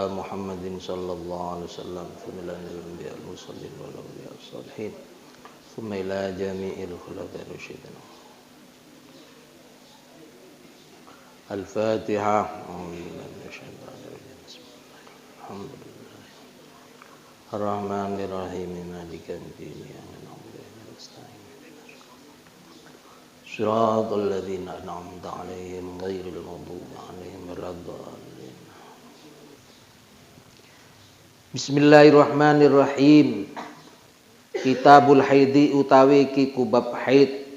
محمد صلى الله عليه وسلم ثم إلى الأنبياء المرسلين والأولياء الصالحين ثم إلى جميع الخلفاء الراشدين. الفاتحة. الحمد لله الرحمن الرحيم مالك يوم الدين إياك نعبد وإياك نستعين صراط الذين أنعمت عليهم غير المغضوب عليهم ولا الضالين. Bismillahirrahmanirrahim. Kitabul haidi utawi iki kubab haid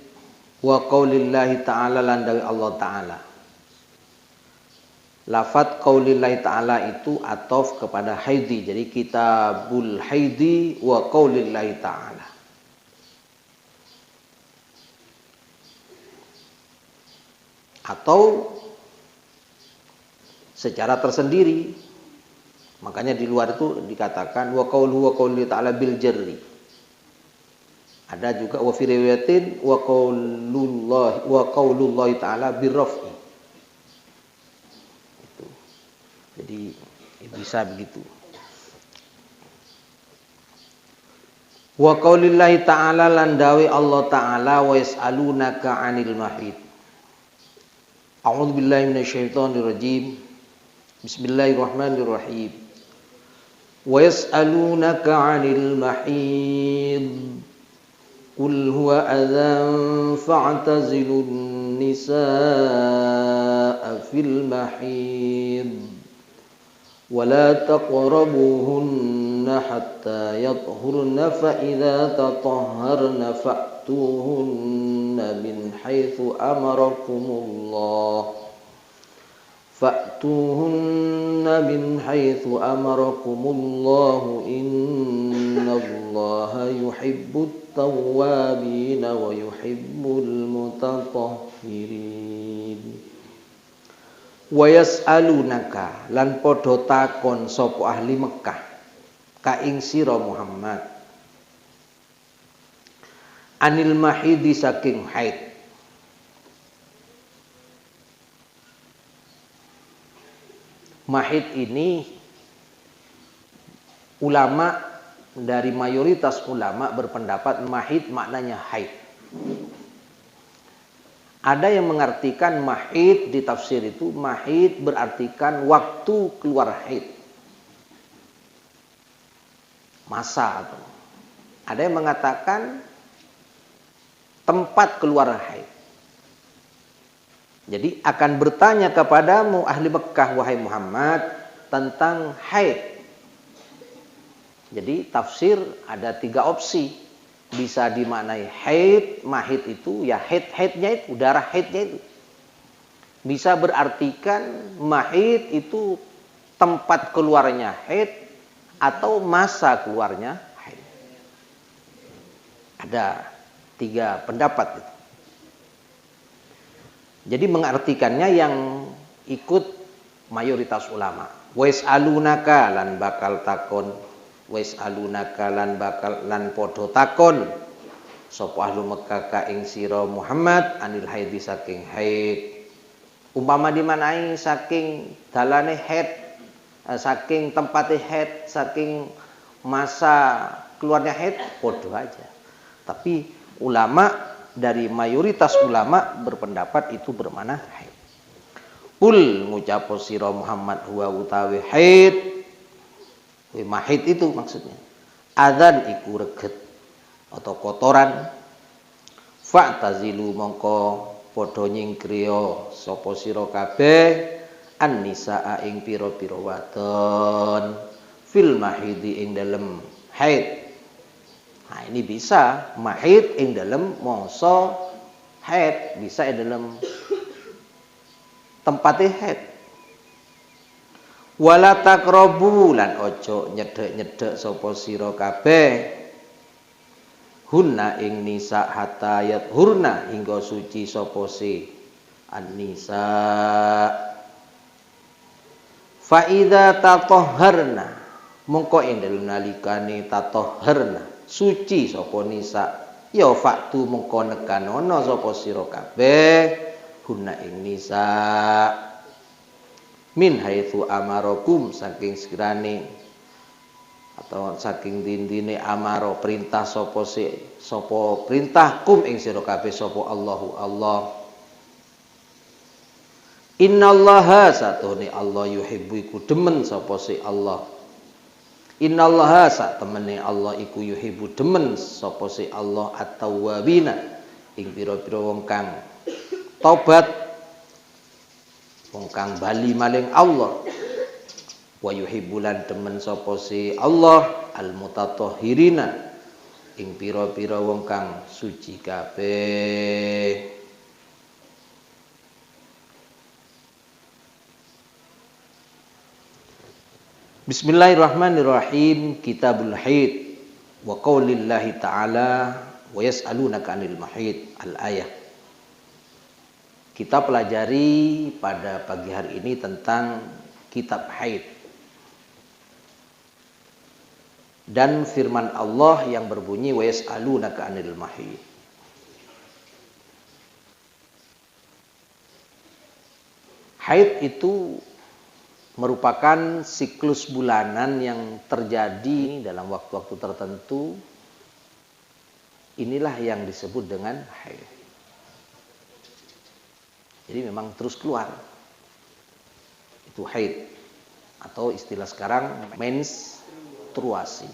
wa qaulillahi ta'ala lan dawi Allah ta'ala. Lafat qaulillahi ta'ala itu atof kepada haidi. Jadi kitabul haidi wa qaulillahi ta'ala. Atau secara tersendiri. Makanya di luar itu dikatakan wa qaulullahi ta'ala bil jarri. Ada juga wa fi riwayatin wa qaulullahi ta'ala bir raf'i. Itu. Jadi bisa begitu. Wa qaulillahi ta'ala lan dawi Allah ta'ala wa yas'alunaka 'anil mahid. A'udzu billahi minasyaitonir rajim. Bismillahirrahmanirrahim. وَيَسْأَلُونَكَ عَنِ الْمَحِيضِ قُلْ هُوَ أَذًى فَاعْتَزِلُوا النِّسَاءَ فِي الْمَحِيضِ وَلَا تَقْرَبُوهُنَّ حَتَّى يَطْهُرْنَ فَإِذَا تَطَهَّرْنَ فَأْتُوهُنَّ مِنْ حَيْثُ أَمَرَكُمُ اللَّهُ فَأْتُوهُنَّ مِنْ حَيْثُ أَمَرَكُمُ اللَّهُ إِنَّ اللَّهَ يُحِبُّ التَّوَّابِينَ وَيُحِبُّ الْمُتَطَهِّرِينَ. Wa yas'alunaka lan padha takon sapa ahli Mekah ka ing sira Muhammad anil mahidi saking haid. Mahid ini ulama dari mayoritas ulama berpendapat mahid maknanya haid. Ada yang mengartikan mahid di tafsir itu mahid berartikan waktu keluar haid. Masa atau ada yang mengatakan tempat keluar haid. Jadi akan bertanya kepadamu ahli Mekah wahai Muhammad tentang haid. Jadi tafsir ada 3 opsi. Bisa dimaknai haid, mahid itu ya haid-haidnya itu, darah haidnya itu. Bisa berartikan mahid itu tempat keluarnya haid atau masa keluarnya haid. Ada 3 pendapat itu. Jadi mengartikannya yang ikut mayoritas ulama. Wa'is'alunaka lan bakal takon. Wa'is'alunaka lan bakal lan podo takon. Sapa ahlu Mekah ka ing sira Muhammad anil haidi saking haid. Umpama dimanai saking dalane haid, saking tempate haid, saking masa keluarnya haid, podo aja. Tapi ulama dari mayoritas ulama berpendapat itu bermakna haid. Qul ngucapo sira Muhammad huwa utawi haid. Mahid itu maksudnya. Adzan iku reget atau kotoran. Fa'tazilu mongko padha nyingkriya sapa sira kabeh an-nisaa ing pira-pira wadon fil mahidi ing dalem haid. Nah ini bisa mahid ing dalam mangsa haid, bisa ing dalam tempat haid. Wala taqrabu lan ojo nyedhek-nyedhek sapa sira kabeh hunna ing nisa hatta yathurna hingga suci sapa si an-nisa. Fa idza tatahharna mongko ing dalem nalikane tatahharna suci sapa nisa ya faktu mengko nekanono sapa sira kabeh guna ing nisa min haitsu amarakum saking sekirane atau saking dindine amaro perintah sapa perintah kum ing sira kabeh sapa Allahu Allah. Innallaha satune Allah yuhibbu iku demen sapa Allah. Innallaha sak temene Allah iku yuhibbu demen sapa Allah at-tawwabina ing pira-pira wong kang tobat, wong kang bali maling Allah. Wa yuhibbulan demen sapa Allah al-mutatahhirina ing pira-pira wong kang suci kabeh. Bismillahirrahmanirrahim. Kitabul Haid wa qaulillahi ta'ala wa yas'alunaka 'anil mahid al-ayah. Kita pelajari pada pagi hari ini tentang kitab haid dan firman Allah yang berbunyi wa yas'alunaka 'anil mahid. Haid itu merupakan siklus bulanan yang terjadi dalam waktu-waktu tertentu. Inilah yang disebut dengan haid. Jadi memang terus keluar. Itu haid. Atau istilah sekarang menstruasi.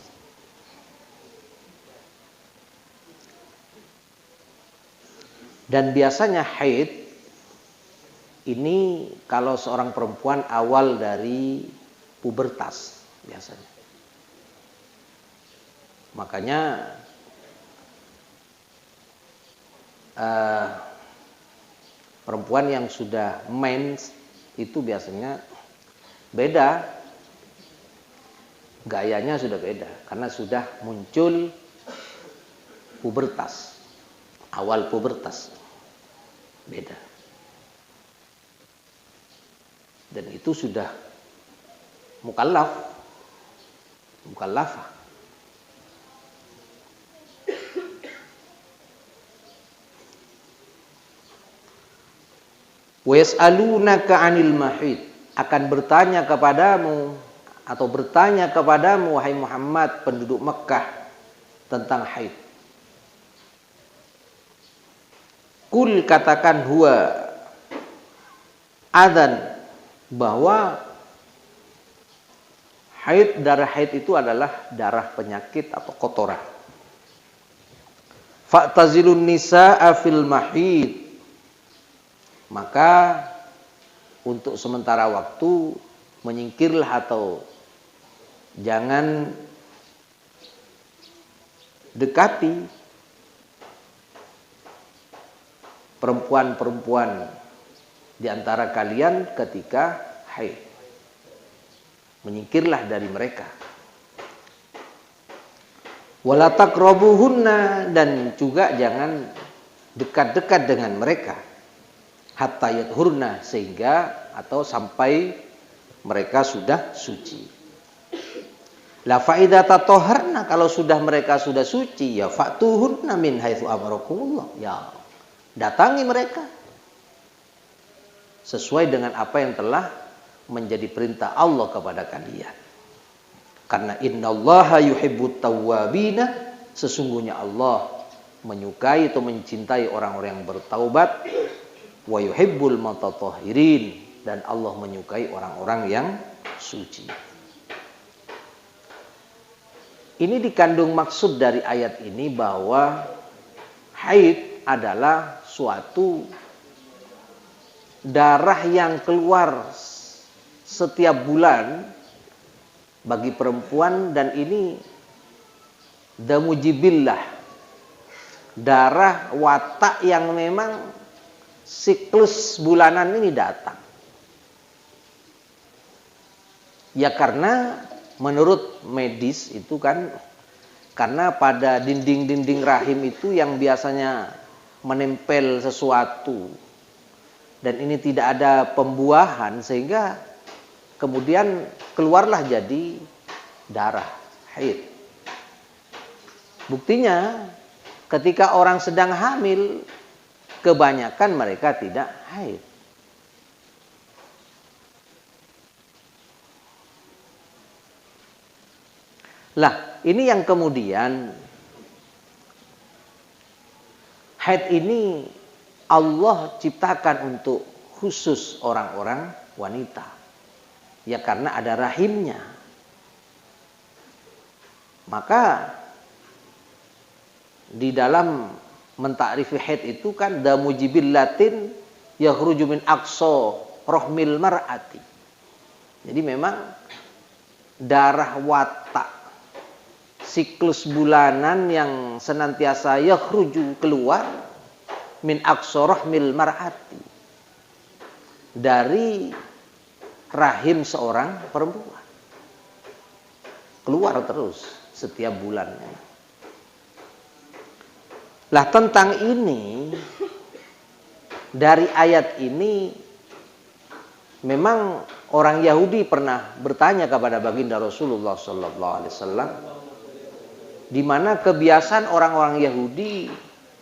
Dan biasanya haid ini kalau seorang perempuan awal dari pubertas biasanya. Makanya perempuan yang sudah mens itu biasanya beda. Gayanya sudah beda karena sudah muncul pubertas. Awal pubertas. Beda. Dan itu sudah mukallafah. Wa yas'alunaka 'anil mahid, akan bertanya kepadamu atau bertanya kepadamu wahai Muhammad penduduk Mekah tentang haid. Kul katakan huwa adzan, bahwa haid, darah haid itu adalah darah penyakit atau kotoran. Fa'tazilun nisaa fil mahid, maka untuk sementara waktu menyingkirlah atau jangan dekati perempuan-perempuan di antara kalian ketika haid. Menyingkirlah dari mereka. Wala taqrabuhunna, dan juga jangan dekat-dekat dengan mereka. Hatta yathurna, sehingga atau sampai mereka sudah suci. La faida tatoharna, kalau sudah mereka sudah suci, ya fatuhunna min haitsu amarakumullah, ya datangi mereka sesuai dengan apa yang telah menjadi perintah Allah kepada kalian. Karena innallaha yuhibbut tawwabina, sesungguhnya Allah menyukai atau mencintai orang-orang yang bertaubat, wa yuhibbul mutatahhirin, dan Allah menyukai orang-orang yang suci. Ini dikandung maksud dari ayat ini bahwa haid adalah suatu darah yang keluar setiap bulan bagi perempuan, dan ini damu jibillah, darah watak yang memang siklus bulanan ini datang. Ya karena menurut medis itu kan, karena pada dinding-dinding rahim itu yang biasanya menempel sesuatu, dan ini tidak ada pembuahan, sehingga kemudian keluarlah jadi darah haid. Buktinya ketika orang sedang hamil, kebanyakan mereka tidak haid. Lah, ini yang kemudian haid ini Allah ciptakan untuk khusus orang-orang wanita. Ya karena ada rahimnya. Maka di dalam mentakrifi haid itu kan damu jibillatin yakhruju min aqsa rahmil mar'ati. Jadi memang darah watak siklus bulanan yang senantiasa yakhruju keluar min aqsa rahmil mar'ati dari rahim seorang perempuan. Keluar terus setiap bulannya. Lah tentang ini dari ayat ini memang orang Yahudi pernah bertanya kepada baginda Rasulullah sallallahu alaihi wasallam di mana kebiasaan orang-orang Yahudi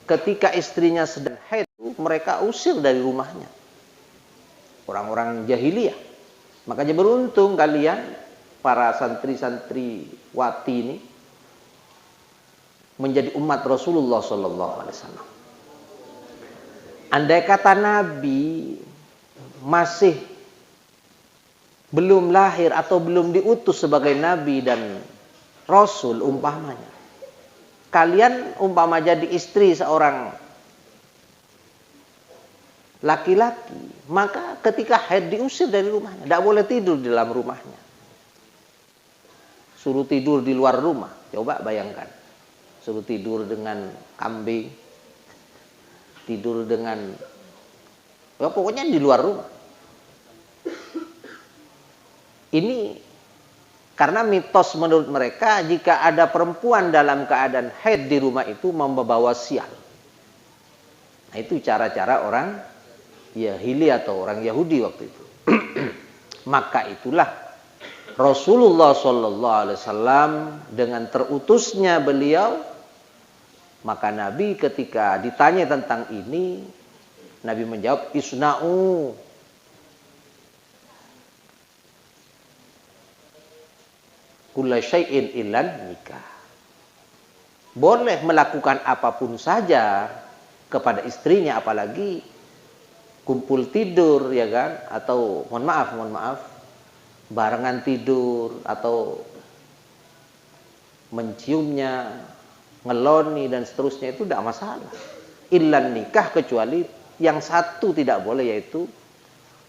ketika istrinya sedang haid mereka usir dari rumahnya. Orang-orang jahiliyah. Makanya beruntung kalian para santri-santri wati ini menjadi umat Rasulullah sallallahu alaihi wasallam. Andai kata Nabi masih belum lahir atau belum diutus sebagai nabi dan rasul umpamanya, kalian umpama jadi istri seorang laki-laki, maka ketika haid diusir dari rumahnya, tidak boleh tidur di dalam rumahnya, suruh tidur di luar rumah. Coba bayangkan, suruh tidur dengan kambing, tidur dengan ya pokoknya di luar rumah. Ini karena mitos menurut mereka jika ada perempuan dalam keadaan haid di rumah itu membawa sial. Nah itu cara-cara orang Yahudi atau orang Yahudi waktu itu. Maka itulah Rasulullah sallallahu alaihi wasallam dengan terutusnya beliau, maka Nabi ketika ditanya tentang ini, Nabi menjawab isna'u kulla syai'in illan nikah. Boleh melakukan apapun saja kepada istrinya, apalagi kumpul tidur ya kan, atau mohon maaf barengan tidur atau menciumnya, ngeloni dan seterusnya itu tidak masalah. Illan nikah, kecuali yang satu tidak boleh, yaitu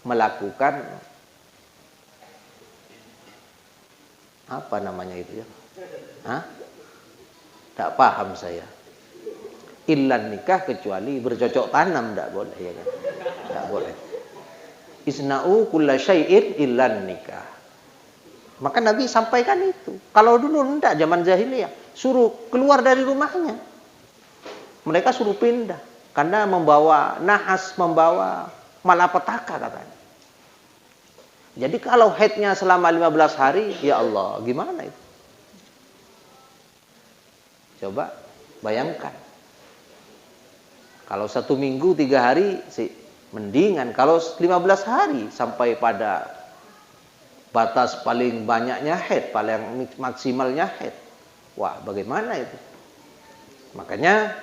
melakukan apa namanya itu ya? Tidak paham saya. Illan nikah, kecuali bercocok tanam tidak boleh ya kan? Tidak boleh. Isna'u kulla syai'in illan nikah. Maka Nabi sampaikan itu. Kalau dulu enggak, zaman jahiliyah, suruh keluar dari rumahnya. Mereka suruh pindah karena membawa nahas, membawa malapetaka katanya. Jadi kalau haidnya selama 15 hari, ya Allah, gimana itu? Coba bayangkan. Kalau 1 minggu 3 hari sih mendingan. Kalau 15 hari sampai pada batas paling banyaknya haid, paling maksimalnya haid. Wah, bagaimana itu? Makanya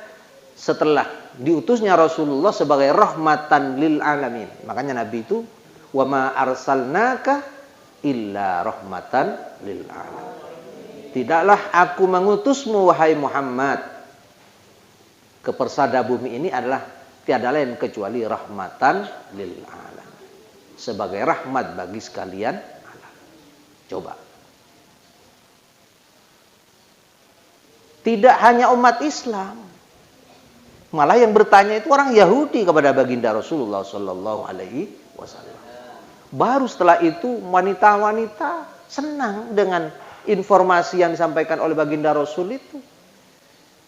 setelah diutusnya Rasulullah sebagai rahmatan lil alamin, makanya Nabi itu wa ma arsalnaka illa rahmatan lil alamin. Tidaklah aku mengutusmu wahai Muhammad ke persada bumi ini adalah tiada lain kecuali rahmatan lil alamin, sebagai rahmat bagi sekalian alam. Coba. Tidak hanya umat Islam, malah yang bertanya itu orang Yahudi kepada baginda Rasulullah sallallahu alaihi wasallam. Baru setelah itu wanita-wanita senang dengan informasi yang disampaikan oleh baginda Rasul itu.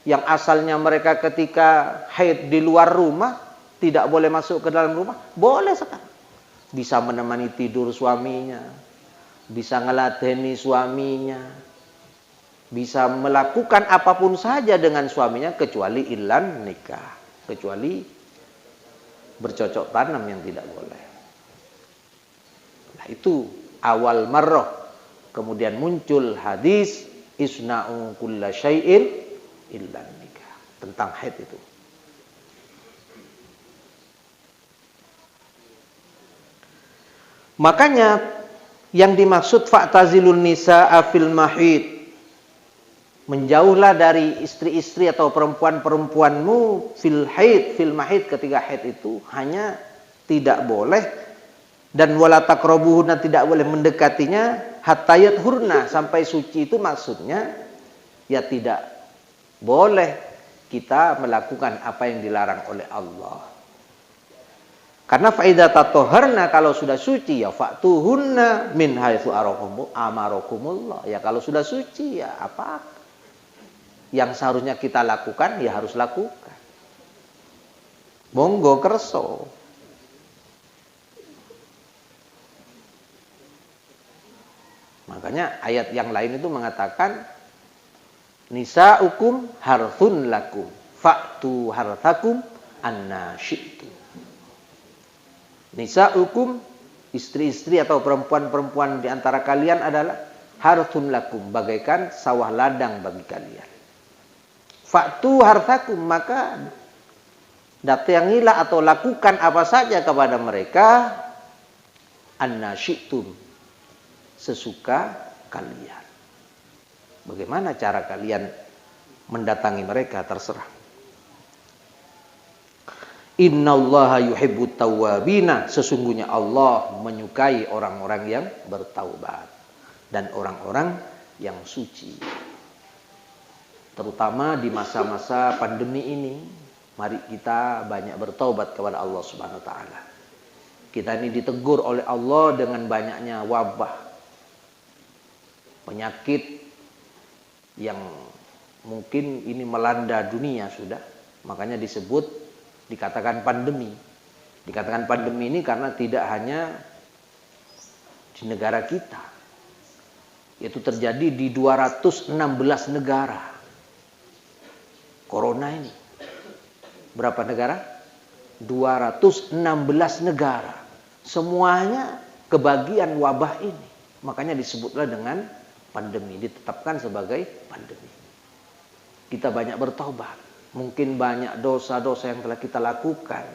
Yang asalnya mereka ketika haid di luar rumah tidak boleh masuk ke dalam rumah, boleh sekarang. Bisa menemani tidur suaminya, bisa ngeladeni suaminya, bisa melakukan apapun saja dengan suaminya kecuali illan nikah, kecuali bercocok tanam yang tidak boleh. Nah, itu awal marrah. Kemudian muncul hadis isna'u kulla syai'in illa nikah. Tentang haid itu. Makanya yang dimaksud fa'tazilun nisa'a fil mahid, menjauhlah dari istri-istri atau perempuan-perempuanmu fil haid, fil mahid, ketika haid itu hanya tidak boleh, dan wala taqrabuhunna, tidak boleh mendekatinya, hatta yathurna, sampai suci. Itu maksudnya ya tidak boleh kita melakukan apa yang dilarang oleh Allah. Karena faida tatoharna, kalau sudah suci ya fa'tuhunna min haitsu amarakumullah. Ya kalau sudah suci ya apa yang seharusnya kita lakukan ya harus lakukan. Monggo kerso. Makanya ayat yang lain itu mengatakan nisa'ukum harthun lakum fa'tu harthakum anna syi'tum. Nisa'ukum, istri-istri atau perempuan-perempuan di antara kalian adalah harthun lakum, bagaikan sawah ladang bagi kalian. Fa'tu harthakum, maka datangilah atau lakukan apa saja kepada mereka anna syi'tum, sesuka kalian. Bagaimana cara kalian mendatangi mereka terserah. Innallaha yuhibbut tawwabina, sesungguhnya Allah menyukai orang-orang yang bertaubat dan orang-orang yang suci. Terutama di masa-masa pandemi ini, mari kita banyak bertaubat kepada Allah Subhanahu wa taala. Kita ini ditegur oleh Allah dengan banyaknya wabah, penyakit yang mungkin ini melanda dunia sudah. Makanya dikatakan pandemi. Dikatakan pandemi ini karena tidak hanya di negara kita. Itu terjadi di 216 negara. Corona ini. Berapa negara? 216 negara. Semuanya kebagian wabah ini. Makanya disebutlah dengan pandemi. Ditetapkan sebagai pandemi. Kita banyak bertobat. Mungkin banyak dosa-dosa yang telah kita lakukan.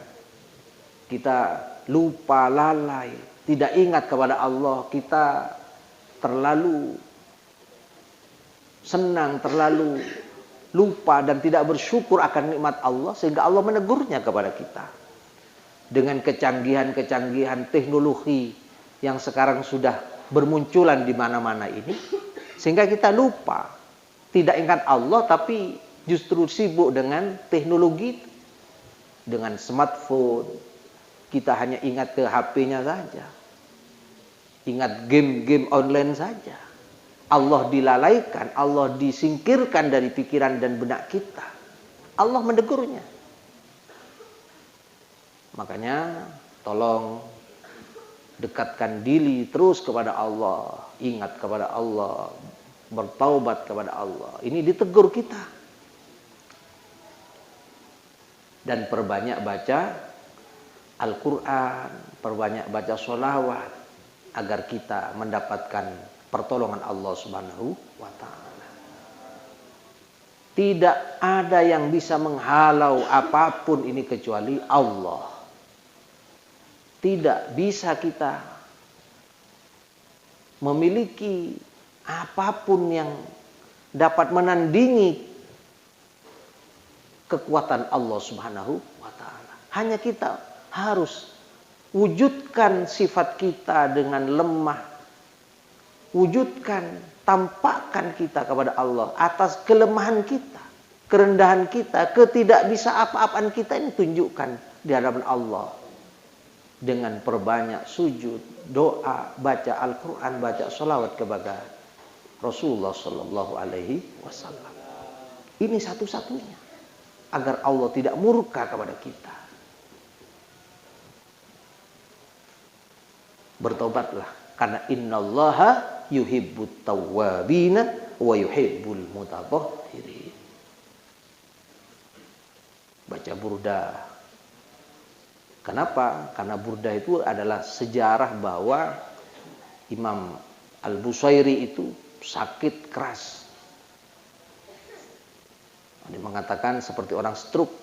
Kita lupa, lalai, tidak ingat kepada Allah. Kita terlalu senang, terlalu lupa dan tidak bersyukur akan nikmat Allah, sehingga Allah menegurnya kepada kita. Dengan kecanggihan-kecanggihan teknologi yang sekarang sudah bermunculan di mana-mana ini, sehingga kita lupa, tidak ingat Allah, tapi justru sibuk dengan teknologi, dengan smartphone. Kita hanya ingat ke HP-nya saja, ingat game-game online saja. Allah dilalaikan, Allah disingkirkan dari pikiran dan benak kita. Allah menegurnya. Makanya tolong dekatkan diri terus kepada Allah, ingat kepada Allah, bertaubat kepada Allah. Ini ditegur kita. Dan perbanyak baca Al-Quran, perbanyak baca sholawat, agar kita mendapatkan pertolongan Allah Subhanahu wa ta'ala. Tidak ada yang bisa menghalau apapun ini kecuali Allah. Tidak bisa kita memiliki apapun yang dapat menandingi kekuatan Allah Subhanahu wa ta'ala. Hanya kita harus wujudkan sifat kita dengan lemah. Wujudkan, tampakkan kita kepada Allah atas kelemahan kita, kerendahan kita, ketidakbisa apa-apaan kita ini tunjukkan di hadapan Allah. Dengan perbanyak sujud, doa, baca Al-Quran, baca sholawat kepada Rasulullah Sallallahu Alaihi Wasallam. Ini satu-satunya agar Allah tidak murka kepada kita. Bertobatlah, karena innallaha yuhibbut tawwabina wa yuhibbul mutatahhirin. Baca burda. Kenapa? Karena burda itu adalah sejarah bahwa Imam Al-Busairi itu sakit keras. Ada yang mengatakan seperti orang stroke.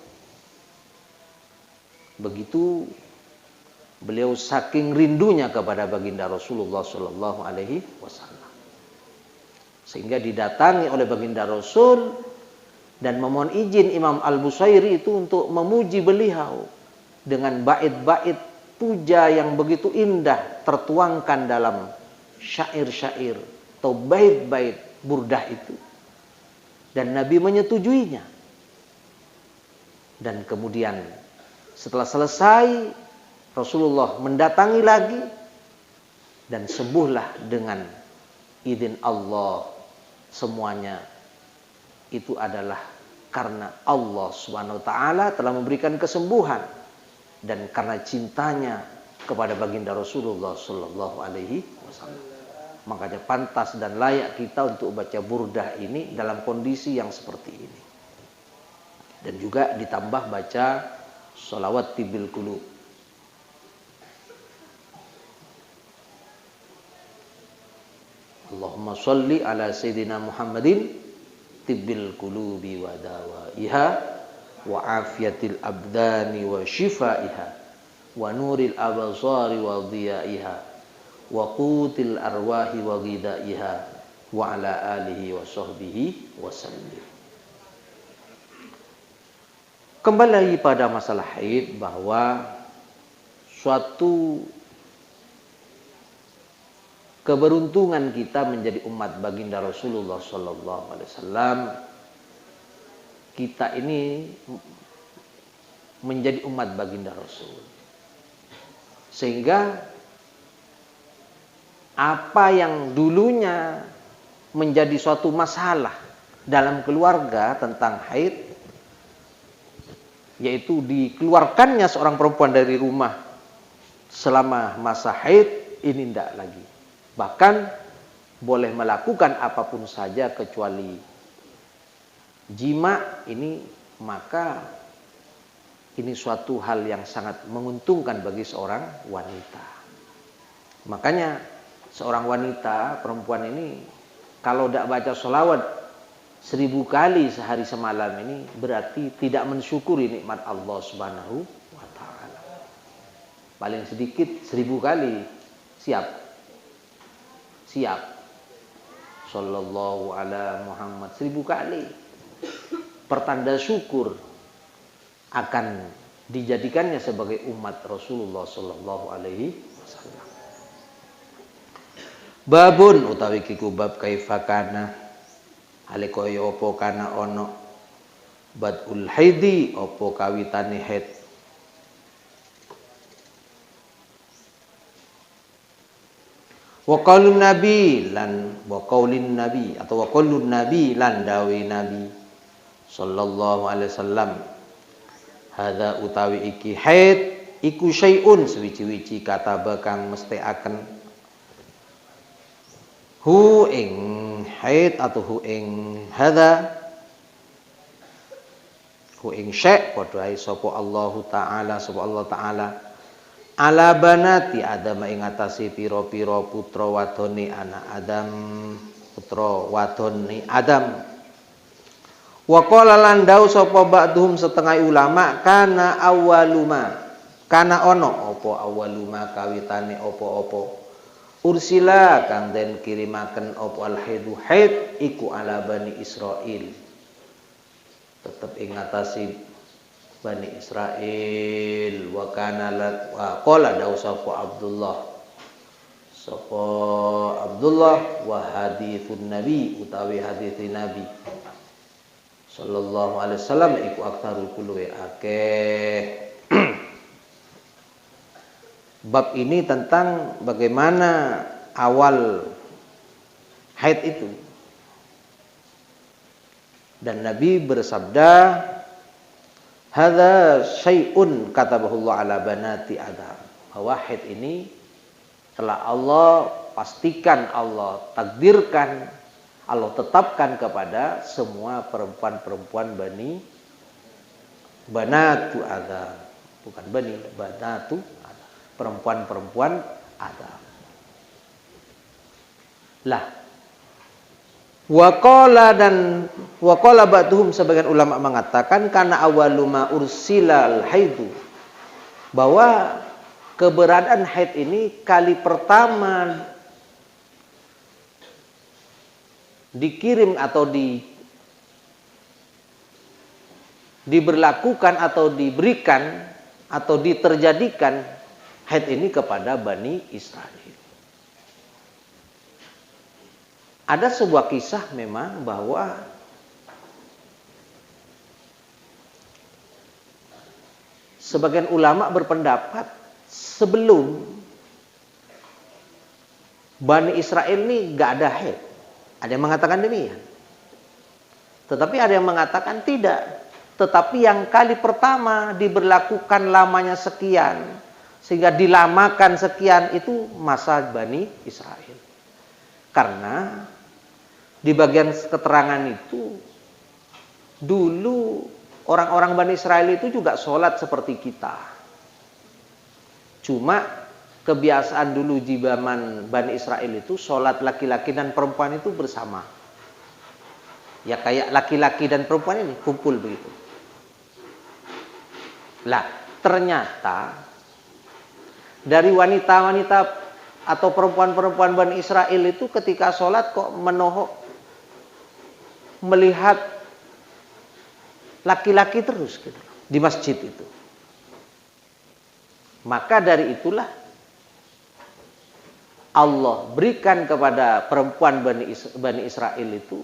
Begitu beliau saking rindunya kepada baginda Rasulullah Shallallahu Alaihi Wasallam, sehingga didatangi oleh baginda Rasul dan memohon izin Imam Al-Busairi itu untuk memuji beliau dengan bait-bait puja yang begitu indah tertuangkan dalam syair-syair atau bait-bait burdah itu, dan Nabi menyetujuinya. Dan kemudian setelah selesai, Rasulullah mendatangi lagi dan sembuhlah dengan izin Allah. Semuanya itu adalah karena Allah Subhanahu wa taala telah memberikan kesembuhan dan karena cintanya kepada baginda Rasulullah Sallallahu Alaihi Wasallam. Makanya pantas dan layak kita untuk baca burdah ini dalam kondisi yang seperti ini. Dan juga ditambah baca sholawat tibil qulub. Allahumma sholli ala sayyidina Muhammadin tibbil qulubi wa dawaiha wa afiyatil abdani wa shifaiha wa nuril absari wa dhiyaiha wa qutil arwahi wa ghidaiha wa ala alihi wa sahbihi wa sallim. Kembali lagi pada masalah haid, bahwa suatu keberuntungan kita menjadi umat baginda Rasulullah Sallallahu Alaihi Wasallam. Kita ini menjadi umat baginda Rasul, sehingga apa yang dulunya menjadi suatu masalah dalam keluarga tentang haid, yaitu dikeluarkannya seorang perempuan dari rumah selama masa haid, ini tidak lagi. Bahkan boleh melakukan apapun saja kecuali jima ini, maka ini suatu hal yang sangat menguntungkan bagi seorang wanita. Makanya seorang wanita, perempuan ini, kalau tidak baca sholawat 1000 kali sehari semalam ini, berarti tidak mensyukuri nikmat Allah Subhanahu wa taala. Paling sedikit 1000 kali. Siap. Sallallahu ala Muhammad 1000 kali. Pertanda syukur akan dijadikannya sebagai umat Rasulullah Sallallahu Alaihi Wasallam. Babun utawi kiku bab kaifakana halikoyo opo kana ono badul haidi opo kawitane haid. Wa qaulun nabi lan wa qaulin nabi atau wa qaulun nabi lan dawe nabi sallallahu alaihi wasallam, hadza utawi iki haid iku syai'un suwi-wiji kata bakang mestekaken hu ing haid atau hu ing hadza hu ing syai' padha ae sapa Allah taala ala banati Adam ing atase pira-pira putra wadone anak Adam, putra wadone Adam. Wa qala lan dawu sapa ba'dhum setengah ulama kana awwaluma kana ono apa awwaluma kawitane apa-apa ursila kang den kirimaken apa al-haidu haid iku ala bani Israil, tetep ing atase Bani Israel. Wa kana wa qala dawu sapa Abdullah wa hadithun nabi utawi hadits nabi sallallahu alaihi wasallam iku aktsarul kulli akeh. Bab ini tentang bagaimana awal haid itu, dan Nabi bersabda hadza syai'un katabahullah ala banati Adam, bahwa haid ini telah Allah pastikan, Allah takdirkan, Allah tetapkan kepada semua perempuan-perempuan banatu Adam, bukan bani, banatu Adam, perempuan-perempuan Adam. Lah waqala dan Wa qala ba'duhum, sebagian ulama mengatakan karena awwalu ma ursilal haidu, bahwa keberadaan haid ini kali pertama dikirim atau diberlakukan atau diberikan atau diterjadikan haid ini kepada Bani Israel. Ada sebuah kisah memang bahwa sebagian ulama berpendapat sebelum Bani Israel ini gak ada haid. Ada yang mengatakan demikian. Tetapi ada yang mengatakan tidak. Tetapi yang kali pertama diberlakukan lamanya sekian, sehingga dilamakan sekian, itu masa Bani Israel. Karena di bagian keterangan itu, dulu orang-orang Bani Israel itu juga sholat seperti kita. Cuma kebiasaan dulu di zaman Bani Israel itu sholat laki-laki dan perempuan itu bersama. Ya kayak laki-laki dan perempuan ini kumpul begitu. Lah, ternyata dari wanita-wanita atau perempuan-perempuan Bani Israel itu ketika sholat kok menohok melihat laki-laki terus gitu, di masjid itu. Maka dari itulah Allah berikan kepada perempuan Bani Israel itu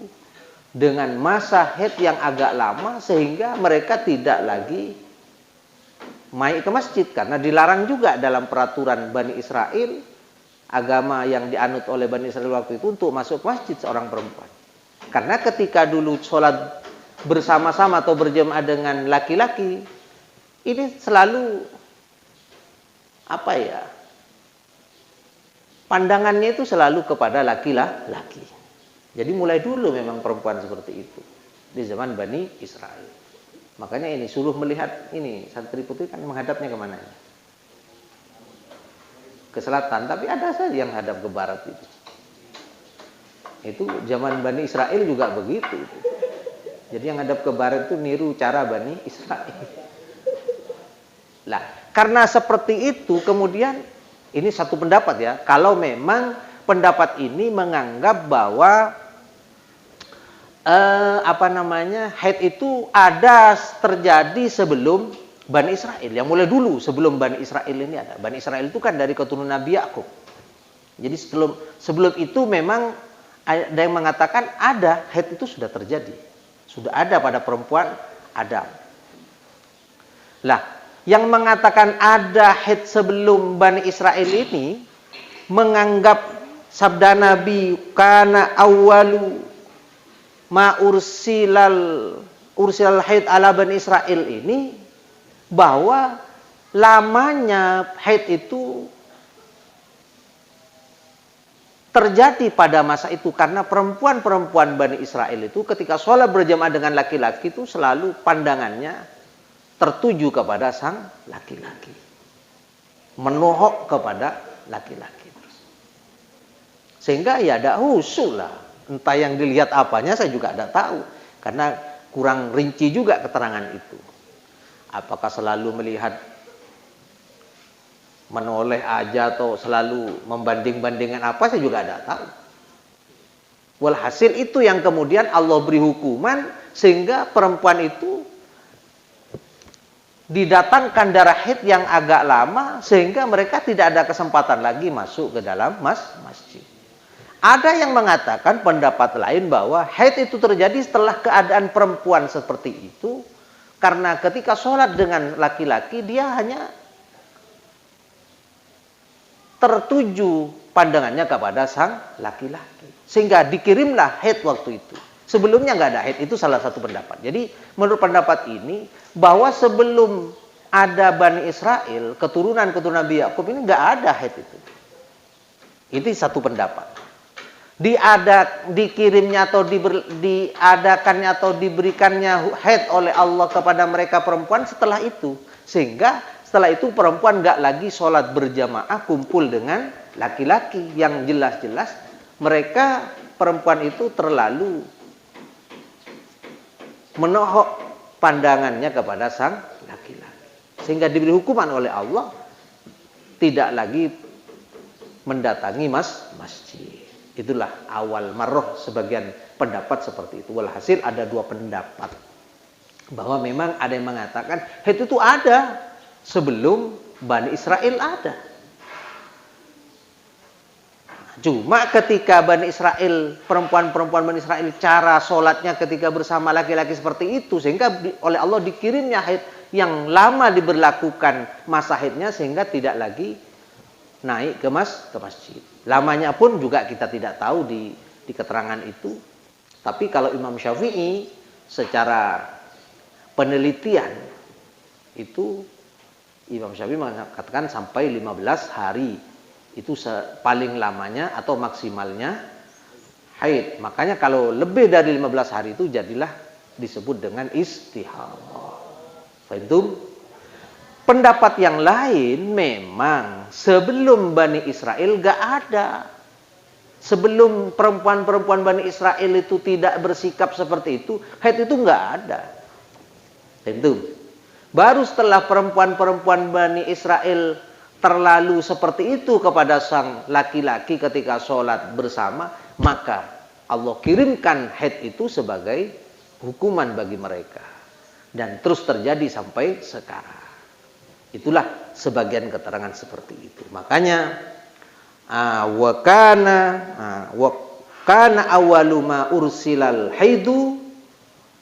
dengan masa haid yang agak lama, sehingga mereka tidak lagi main ke masjid, karena dilarang juga dalam peraturan Bani Israel, agama yang dianut oleh Bani Israel waktu itu, untuk masuk ke masjid seorang perempuan. Karena ketika dulu sholat bersama-sama atau berjamaah dengan laki-laki, ini selalu pandangannya itu selalu kepada laki-laki. Jadi mulai dulu memang perempuan seperti itu di zaman Bani Israel. Makanya ini suruh melihat ini santri putri kan menghadapnya kemana? Ke selatan, tapi ada saja yang hadap ke barat itu. Itu zaman Bani Israel juga begitu. Jadi yang hadap ke barat itu niru cara Bani Israel. Lah, karena seperti itu kemudian ini satu pendapat ya. Kalau memang pendapat ini menganggap bahwa haid itu ada terjadi sebelum Bani Israel, yang mulai dulu sebelum Bani Israel ini ada. Bani Israel itu kan dari keturunan Nabi Yakub. Jadi sebelum itu memang ada yang mengatakan ada haid itu sudah terjadi, sudah ada pada perempuan Adam. Lah, yang mengatakan ada haid sebelum Bani Israel ini menganggap sabda Nabi kana awwalu ma ursilal haid ala Bani Israel ini, bahwa lamanya haid itu terjadi pada masa itu karena perempuan-perempuan Bani Israel itu ketika sholat berjamaah dengan laki-laki itu selalu pandangannya tertuju kepada sang laki-laki, menohok kepada laki-laki, sehingga ya ada khusyuk lah. Entah yang dilihat apanya saya juga tidak tahu, karena kurang rinci juga keterangan itu. Apakah selalu melihat menoleh aja atau selalu membanding-bandingkan apa, saya juga tidak tahu. Walhasil itu yang kemudian Allah beri hukuman sehingga perempuan itu didatangkan darah haid yang agak lama, sehingga mereka tidak ada kesempatan lagi masuk ke dalam masjid. Ada yang mengatakan pendapat lain bahwa haid itu terjadi setelah keadaan perempuan seperti itu, karena ketika sholat dengan laki-laki dia hanya tertuju pandangannya kepada sang laki-laki, sehingga dikirimlah haid waktu itu. Sebelumnya nggak ada haid, itu salah satu pendapat. Jadi menurut pendapat ini bahwa sebelum ada Bani Israel, keturunan Nabi Yakub ini nggak ada haid itu. Itu satu pendapat. Dikirimnya atau diadakannya atau diberikannya haid oleh Allah kepada mereka perempuan setelah itu, sehingga setelah itu perempuan nggak lagi sholat berjamaah kumpul dengan laki-laki, yang jelas-jelas mereka perempuan itu terlalu menohok pandangannya kepada sang laki-laki. Sehingga diberi hukuman oleh Allah tidak lagi mendatangi masjid. Itulah awal marroh, sebagian pendapat seperti itu. Walhasil ada dua pendapat. Bahwa memang ada yang mengatakan haid itu ada sebelum Bani Israel ada. Cuma ketika Bani Israel, perempuan-perempuan Bani Israel, cara sholatnya ketika bersama laki-laki seperti itu, sehingga oleh Allah dikirimnya haid yang lama diberlakukan masa haidnya, sehingga tidak lagi naik ke masjid. Lamanya pun juga kita tidak tahu di keterangan itu. Tapi kalau Imam Syafi'i secara penelitian itu, Imam Syafi'i mengatakan sampai 15 hari itu paling lamanya atau maksimalnya haid. Makanya kalau lebih dari 15 hari itu jadilah disebut dengan istihadah. Fahim? Pendapat yang lain memang sebelum Bani Israel gak ada. Sebelum perempuan-perempuan Bani Israel itu tidak bersikap seperti itu, haid itu gak ada. Fahim? Baru setelah perempuan-perempuan Bani Israel terlalu seperti itu kepada sang laki-laki ketika sholat bersama, maka Allah kirimkan haid itu sebagai hukuman bagi mereka. Dan terus terjadi sampai sekarang. Itulah sebagian keterangan seperti itu. Makanya wa kana awwalu ma ursilal haidu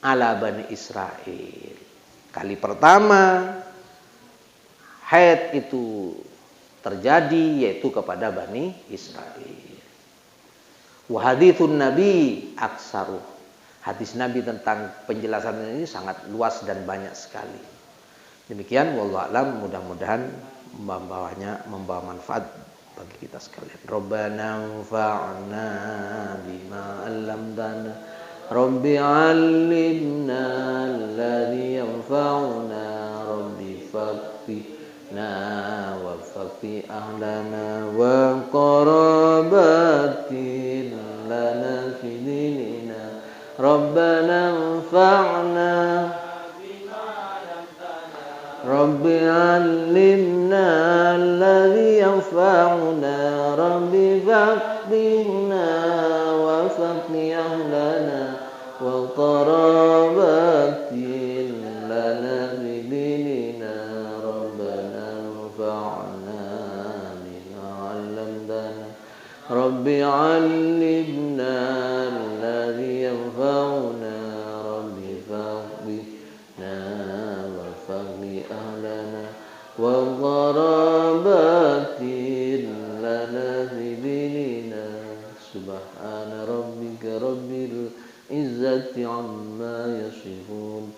ala Bani Israel. Kali pertama haid itu terjadi yaitu kepada Bani Israel. Wa hadithun Nabi aksaru. Hadis Nabi tentang penjelasan ini sangat luas dan banyak sekali. Demikian, wallahu a'lam, mudah-mudahan membawa manfaat bagi kita sekalian. Rabbana anfa'na bima 'allamtana. Rabbi 'allimna alladhi yanfa'una. Rabbi faqihna wa faqih ahlana wa qarabatin lana fi dinina. Rabbana anfa'na Rabbi 'allimna alladhi yanfa'una. Rabbi faqihna wa faqih ahlana wa qarabatin lana fi dinina. Rabbana anfa'na bima 'allamtana. Rabbi 'allimna alladhi yanfa'una. Rabbi faqihna wa faqih ahlana wa qarabatin lana fi dinina. Subhana rabbika rabbil izzati amma yasifun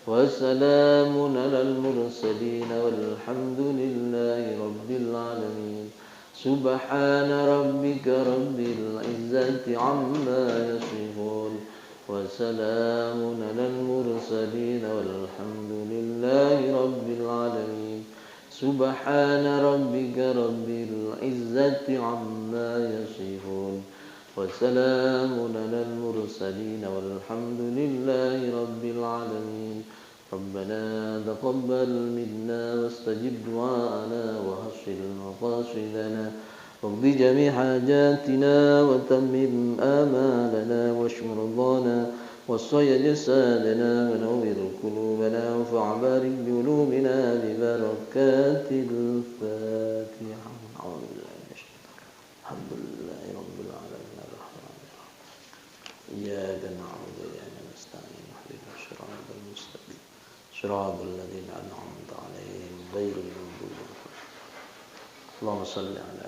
wa salamun alal mursalin walhamdulillahi rabbil alamin. Subhana rabbika rabbil izzati amma yasifun wa salamun alal mursalin walhamdulillahi rabbil alamin. Subhana rabbika rabbil izzati amma yasifun wa salamun alal mursalin walhamdulillahi rabbil alamin. ربنا تقبل منا واستجب دعاءنا وحصل مقاصدنا واقض جميع حاجاتنا وتمم آمالنا واشف مرضانا وصي جسادنا ونور قلوبنا وبارك بعلومنا ببركات الفاتحة. الحمد لله رب العالمين الرحمن الرحيم إياك نعبد وإياك نستعين اهدنا الصراط المستقيم صراط الذين أنعمت عليهم غير المغضوب عليهم. اللهم صل على